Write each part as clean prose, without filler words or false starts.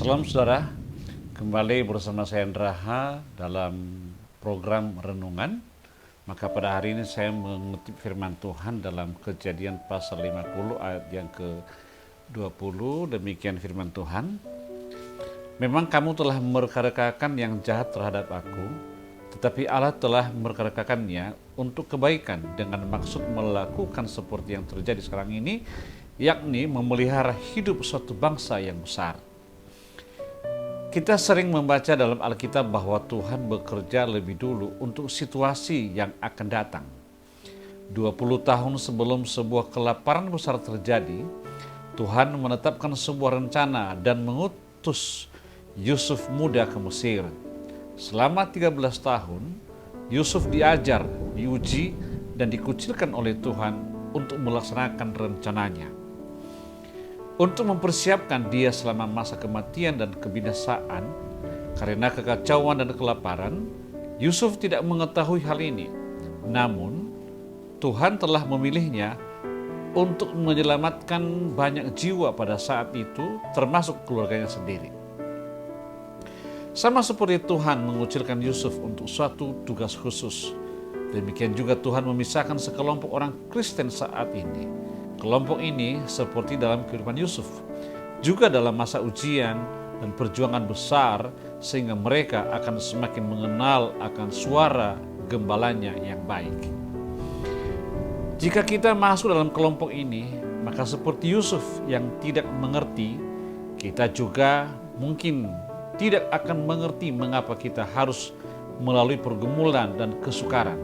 Salam saudara, kembali bersama saya Raha dalam program Renungan. Maka pada hari ini saya mengutip firman Tuhan dalam Kejadian pasal 50 ayat yang ke-20. Demikian firman Tuhan. Memang kamu telah merekarekakan yang jahat terhadap aku, tetapi Allah telah merekarekakannya untuk kebaikan dengan maksud melakukan seperti yang terjadi sekarang ini, yakni memelihara hidup suatu bangsa yang besar. Kita sering membaca dalam Alkitab bahwa Tuhan bekerja lebih dulu untuk situasi yang akan datang. 20 tahun sebelum sebuah kelaparan besar terjadi, Tuhan menetapkan sebuah rencana dan mengutus Yusuf muda ke Mesir. Selama 13 tahun, Yusuf diajar, diuji, dan dikucilkan oleh Tuhan untuk melaksanakan rencananya. Untuk mempersiapkan dia selama masa kematian dan kebinasaan, karena kekacauan dan kelaparan, Yusuf tidak mengetahui hal ini. Namun, Tuhan telah memilihnya untuk menyelamatkan banyak jiwa pada saat itu, termasuk keluarganya sendiri. Sama seperti Tuhan mengucilkan Yusuf untuk suatu tugas khusus, demikian juga Tuhan memisahkan sekelompok orang Kristen saat ini. Kelompok ini seperti dalam kehidupan Yusuf, juga dalam masa ujian dan perjuangan besar, sehingga mereka akan semakin mengenal akan suara gembalanya yang baik. Jika kita masuk dalam kelompok ini, maka seperti Yusuf yang tidak mengerti, kita juga mungkin tidak akan mengerti mengapa kita harus melalui pergumulan dan kesukaran.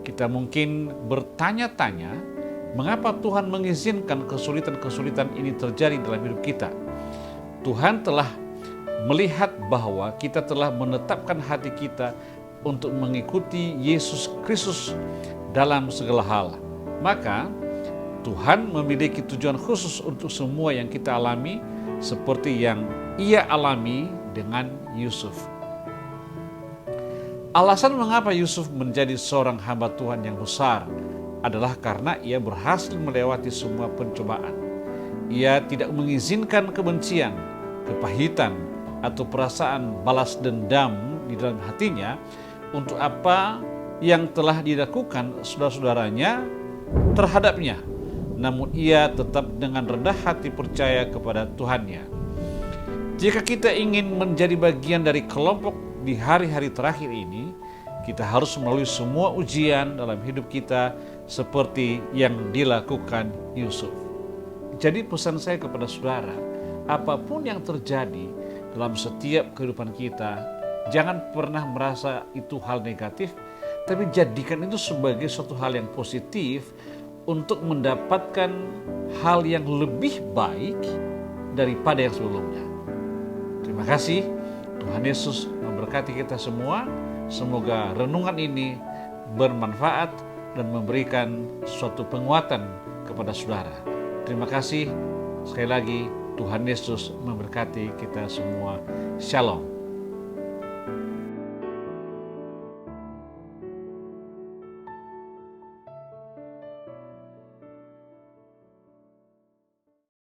Kita mungkin bertanya-tanya, mengapa Tuhan mengizinkan kesulitan-kesulitan ini terjadi dalam hidup kita? Tuhan telah melihat bahwa kita telah menetapkan hati kita untuk mengikuti Yesus Kristus dalam segala hal. Maka Tuhan memiliki tujuan khusus untuk semua yang kita alami, seperti yang Ia alami dengan Yusuf. Alasan mengapa Yusuf menjadi seorang hamba Tuhan yang besar adalah karena ia berhasil melewati semua pencobaan. Ia tidak mengizinkan kebencian, kepahitan, atau perasaan balas dendam di dalam hatinya untuk apa yang telah dilakukan saudara-saudaranya terhadapnya. Namun ia tetap dengan rendah hati percaya kepada Tuhannya. Jika kita ingin menjadi bagian dari kelompok di hari-hari terakhir ini, kita harus melalui semua ujian dalam hidup kita seperti yang dilakukan Yusuf. Jadi pesan saya kepada saudara, apapun yang terjadi dalam setiap kehidupan kita, jangan pernah merasa itu hal negatif, tapi jadikan itu sebagai suatu hal yang positif untuk mendapatkan hal yang lebih baik daripada yang sebelumnya. Terima kasih, Tuhan Yesus memberkati kita semua. Semoga renungan ini bermanfaat dan memberikan suatu penguatan kepada saudara. Terima kasih sekali lagi, Tuhan Yesus memberkati kita semua. Shalom.